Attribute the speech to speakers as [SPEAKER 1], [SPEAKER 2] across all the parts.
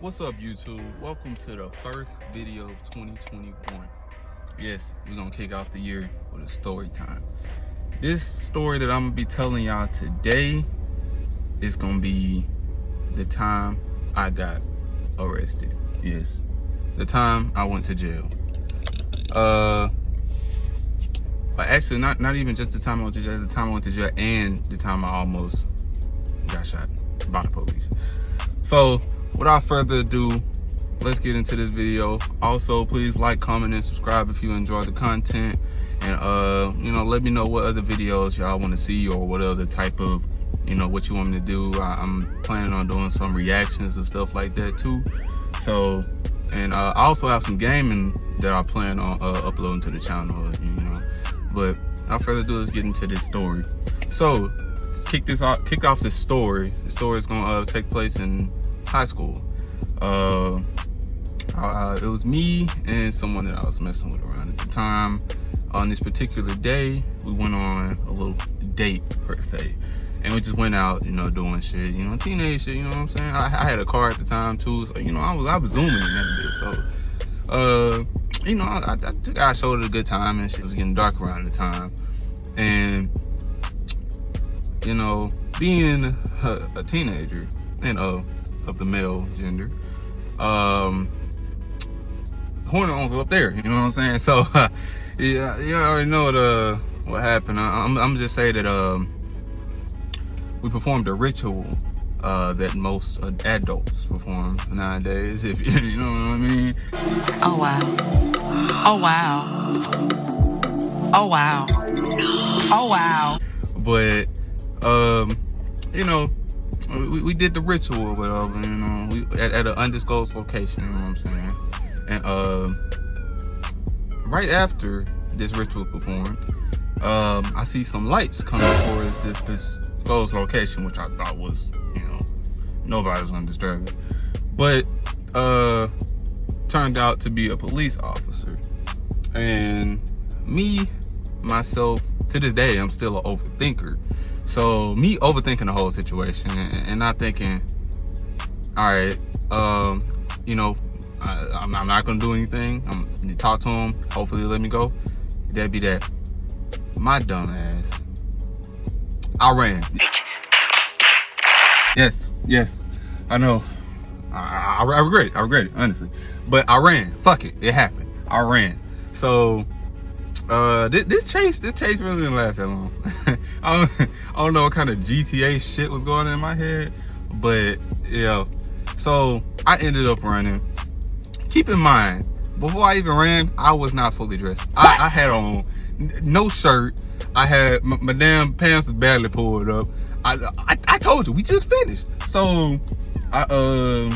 [SPEAKER 1] What's up, YouTube? Welcome to the first video of 2021. Yes, we're gonna kick off the year with a story time. This story that I'm gonna be telling y'all today is gonna be the time I got arrested. Yes, the time I went to jail. But actually, not even just the time I went to jail. The time I went to jail and the time I almost got shot by the police. So, without further ado, let's get into this video. Also, please like, comment, and subscribe if you enjoy the content. And let me know what other videos y'all want to see, or what other type of, what you want me to do. I'm planning on doing some reactions and stuff like that too. So, and I also have some gaming that I plan on uploading to the channel. But without further ado, let's get into this story. So, kick off this story. The story is gonna take place in high school. It was me and someone that I was messing with around at the time. On this particular day, we went on a little date per se, and we just went out, doing shit, teenage shit. You know what I'm saying? I had a car at the time too, so I was zooming in that bit. So I showed it a good time, and shit was getting dark around the time, and being a teenager and of the male gender, hormones up there, you know what I'm saying? So yeah, you already know what happened. I'm just say that we performed a ritual that most adults perform nowadays, if you know what I mean.
[SPEAKER 2] Oh wow. Oh wow. Oh wow. Oh wow.
[SPEAKER 1] But we did the ritual or whatever, we at an undisclosed location, you know what I'm saying? And right after this ritual performed, I see some lights coming towards this closed location, which I thought was, nobody was gonna disturb it. But turned out to be a police officer. And myself, to this day, I'm still an overthinker. So me overthinking the whole situation and not thinking, all right, I'm not gonna do anything. I'm gonna talk to him. Hopefully he'll let me go. That'd be that. My dumb ass, I ran. Yes, I know. I regret it, honestly. But I ran. Fuck it, it happened. I ran. So this chase really didn't last that long. I don't know what kind of GTA shit was going on in my head, but so I ended up running. Keep in mind, before I even ran, I was not fully dressed. I had on no shirt. I had my damn pants was barely pulled up. I told you, we just finished. So I'm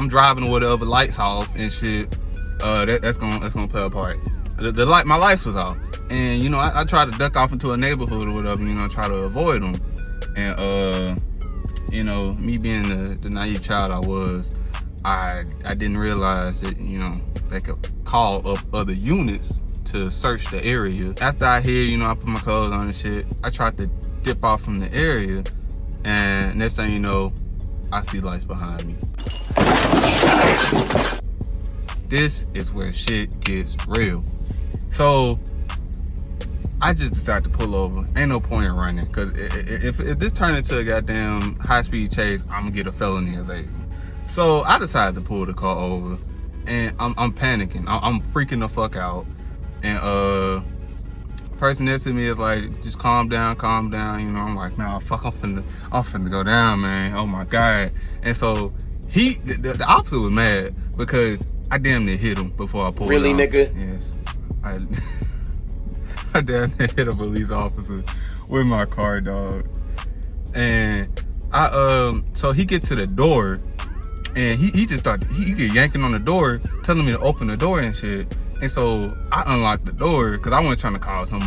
[SPEAKER 1] driving or whatever, lights off and shit. That's gonna play a part. My lights was off, and I tried to duck off into a neighborhood or whatever, try to avoid them. And me being the naive child I was, I didn't realize that they could call up other units to search the area. After I hear, I put my clothes on and shit, I tried to dip off from the area, and next thing you know, I see lights behind me. This is where shit gets real. So I just decided to pull over. Ain't no point in running, because if this turned into a goddamn high-speed chase, I'm gonna get a felony evasion. So I decided to pull the car over, and I'm panicking. I'm freaking the fuck out. And the person next to me is like, just calm down. I'm like, nah, fuck, I'm finna go down, man. Oh my God. And so the officer was mad because I damn near hit him before I pulled
[SPEAKER 3] Really,
[SPEAKER 1] off.
[SPEAKER 3] nigga?
[SPEAKER 1] Yes. I damn near hit a police officer with my car, dog. And so he get to the door, and he just started, he get yanking on the door, telling me to open the door and shit. And so I unlocked the door, because I wasn't trying to cause no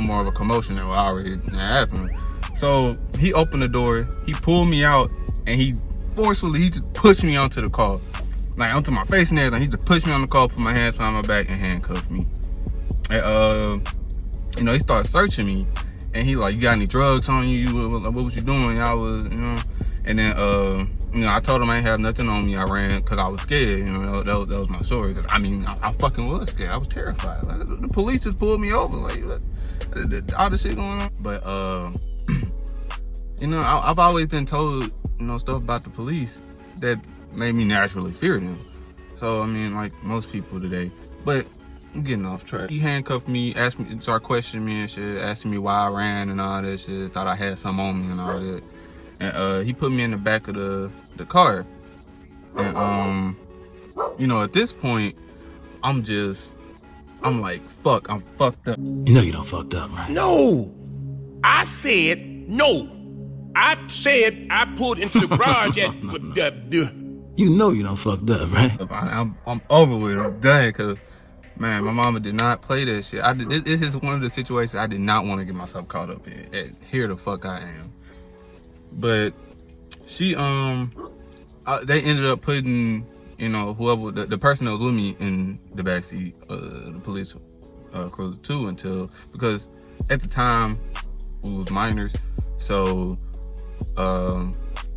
[SPEAKER 1] more of a commotion than what already happened. So he opened the door, he pulled me out, and he just pushed me onto the car. Like, onto my face and everything. He just pushed me on the car, put my hands behind my back, and handcuffed me. And he started searching me, and he like, you got any drugs on you? What was you doing? I was, And then, I told him I ain't have nothing on me. I ran because I was scared. That was my story. I mean, I fucking was scared. I was terrified. Like, the police just pulled me over. Like, what? All this shit going on. But, I've always been told, stuff about the police that made me naturally fear them. So, I mean, like most people today. But I'm getting off track. He handcuffed me, started questioning me and shit, asking me why I ran and all that shit. Thought I had something on me and all that. And he put me in the back of the car. And at this point, I'm like, fuck, I'm fucked up.
[SPEAKER 3] You know you done fucked up, right?
[SPEAKER 4] No! I said no. I said I pulled into the garage at
[SPEAKER 3] You know you done fucked up, right?
[SPEAKER 1] I'm over with it. I'm done, because, man, my mama did not play that shit. This is one of the situations I did not want to get myself caught up in. And here the fuck I am. But she, they ended up putting, whoever, the person that was with me in the backseat, the police cruiser too, because at the time we was minors, so,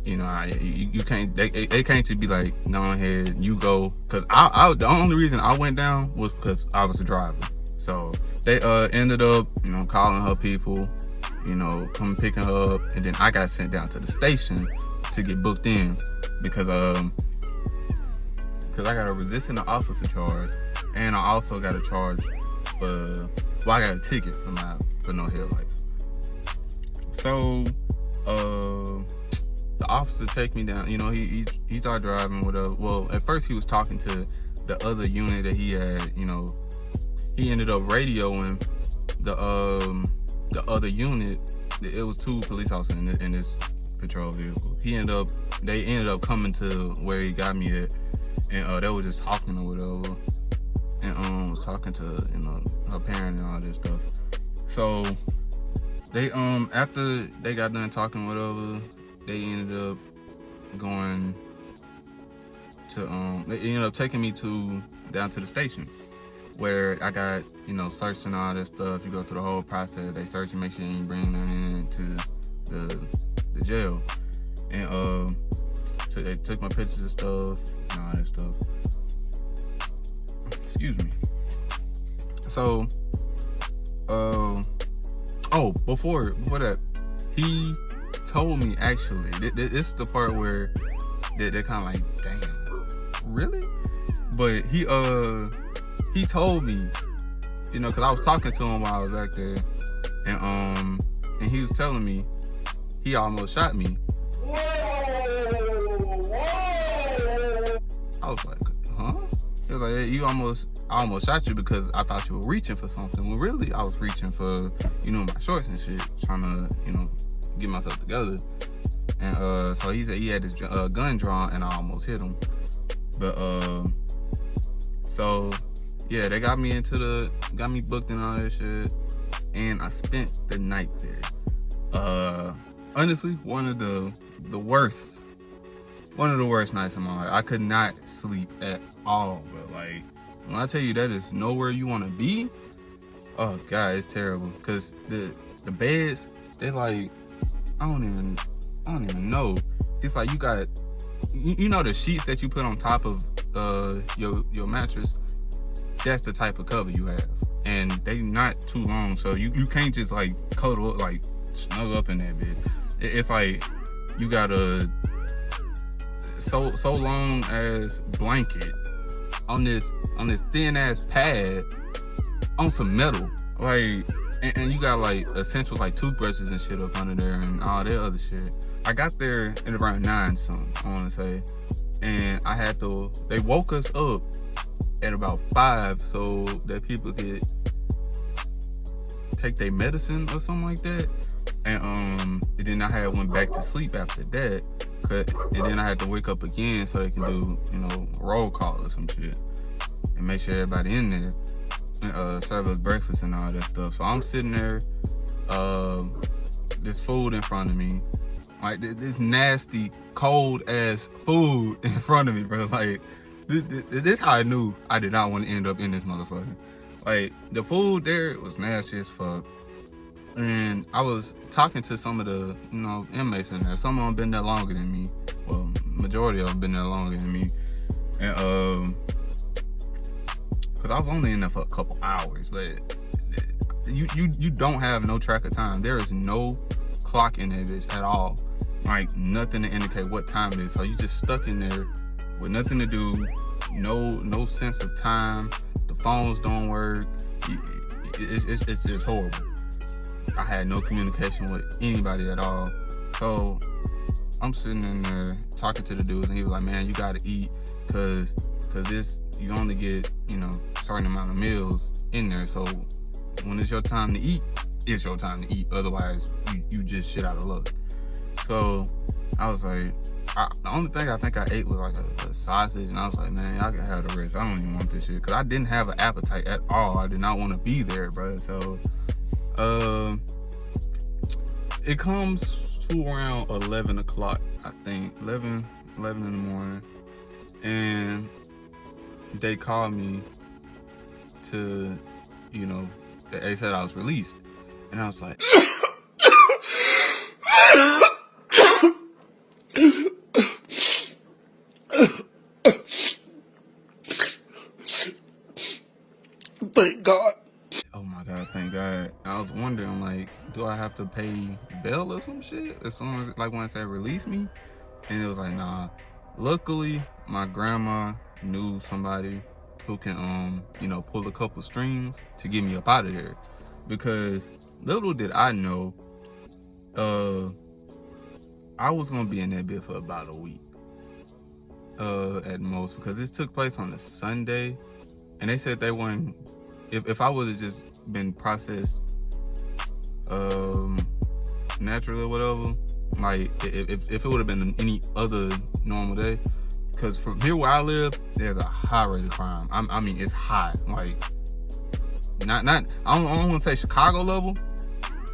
[SPEAKER 1] you can't, they can't just be like, go ahead, you go, because the only reason I went down was because I was a driver. So they ended up, calling her people, come picking her up, and then I got sent down to the station to get booked in because I got a resisting the officer charge, and I also got a charge I got a ticket for no headlights. So the officer take me down. He started driving with well, at first he was talking to the other unit that he had. He ended up radioing the other unit. It was 2 police officers in this patrol vehicle. They ended up coming to where he got me at, and they were just talking or whatever, and was talking to her parent and all this stuff. So they after they got done talking whatever, they ended up going to they ended up taking me down to the station, where I got, searched and all that stuff. You go through the whole process. They search and make sure you ain't bringing nothing into the jail. And so they took my pictures and stuff and all that stuff. Excuse me. So, before that, he told me, actually, this is the part where they're kind of like, damn, really? But he told me, because I was talking to him while I was back there, and he was telling me he almost shot me. I was like, huh? He was like, hey, I almost shot you because I thought you were reaching for something. Well, really, I was reaching for, my shorts and shit, trying to, get myself together. And so he said he had his gun drawn, and I almost hit him. But so yeah, they got me booked and all that shit, and I spent the night there. Honestly, one of the worst nights of my life. I could not sleep at all, but like, when I tell you that is nowhere you want to be, oh god, it's terrible. Cause the beds, they're like, I don't even know. It's like you got, the sheets that you put on top of your mattress. That's the type of cover you have, and they not too long, so you can't just like cuddle up, like snuggle up in that bed. It's like you got a so long as blanket on this thin ass pad on some metal, like, and you got like essentials like toothbrushes and shit up under there and all that other shit. I got there at around 9 something, I want to say, and they woke us up at about 5 so that people could take their medicine or something like that. And then I went back to sleep after that. And then I had to wake up again so they can do, roll call or some shit. And make sure everybody in there. And serve us breakfast and all that stuff. So I'm sitting there, this food in front of me. Like, this nasty, cold ass food in front of me, bro. Like, this how I knew I did not want to end up in this motherfucker. Like, the food there was nasty as fuck. And I was talking to some of the, inmates in there. Some of them been there longer than me. Well, majority of them been there longer than me. And, cause I was only in there for a couple hours, but you don't have no track of time. There is no clock in that bitch at all. Like, nothing to indicate what time it is. So you just stuck in there with nothing to do, no sense of time. The phones don't work. It's just horrible. I had no communication with anybody at all. So I'm sitting in there talking to the dudes, and he was like, man, you gotta eat, cause this, you only get, a certain amount of meals in there. So when it's your time to eat, it's your time to eat. Otherwise, you just shit out of luck. So I was like, the only thing I think I ate was like a sausage, and I was like, man, y'all can have the rest. I don't even want this shit, cause I didn't have an appetite at all. I did not want to be there, bro. So it comes to around 11 o'clock, I think, 11 in the morning, and they called me to, they said I was released, and I was like,
[SPEAKER 4] Thank God.
[SPEAKER 1] oh my God, thank God. I was wondering, like, do I have to pay bail or some shit as soon as, like, when they release me? And it was like, nah. Luckily, my grandma knew somebody who can, pull a couple strings to get me up out of there. Because little did I know, I was gonna be in that bit for about a week, at most, because this took place on a Sunday, and they said they weren't. If I would have just been processed naturally or whatever, like if it would have been any other normal day, because from here where I live, there's a high rate of crime. I mean, it's high. Like, not I don't want to say Chicago level,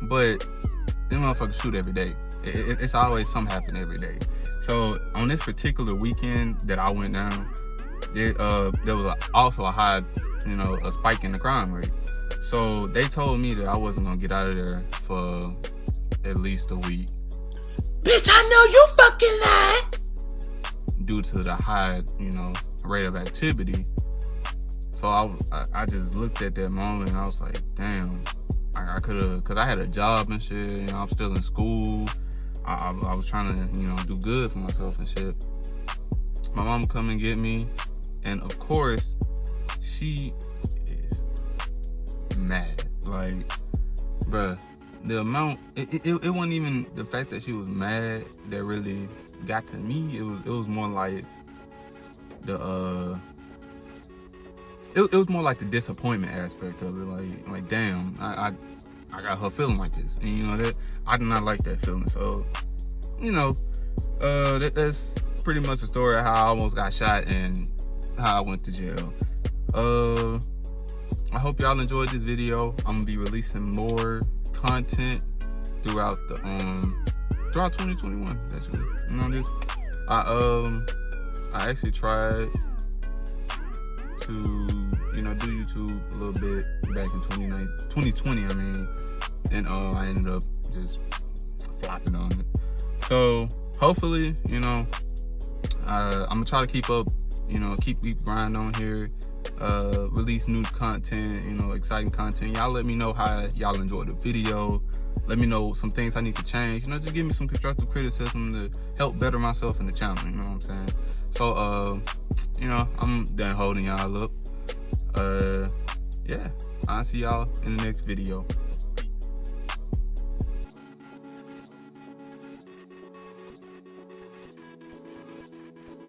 [SPEAKER 1] but them motherfuckers shoot every day. It's always something happening every day. So on this particular weekend that I went down, there was also a high, a spike in the crime rate. So they told me that I wasn't gonna get out of there for at least a week.
[SPEAKER 3] Bitch, I know you fucking lied.
[SPEAKER 1] Due to the high, rate of activity. So I just looked at that moment and I was like, damn, I could've, cause I had a job and shit, I'm still in school. I was trying to, do good for myself and shit. My mom come and get me, and of course, she is mad. Like, bruh, the amount, it wasn't even the fact that she was mad that really got to me. It was more like the it was more like the disappointment aspect of it. Like damn, I got her feeling like this, and that I do not like that feeling. So that's pretty much the story of how I almost got shot and how I went to jail. I hope y'all enjoyed this video. I'm gonna be releasing more content throughout 2021. Actually, I actually tried to do YouTube a little bit back in 2020. I mean, and I ended up just flopping on it. So hopefully, I'm gonna try to keep up, keep grinding on here, release new content, exciting content. Y'all let me know how y'all enjoyed the video. Let me know some things I need to change. Just give me some constructive criticism to help better myself in the channel. You know what I'm saying? So, I'm done holding y'all up. Yeah, I'll see y'all in the next video.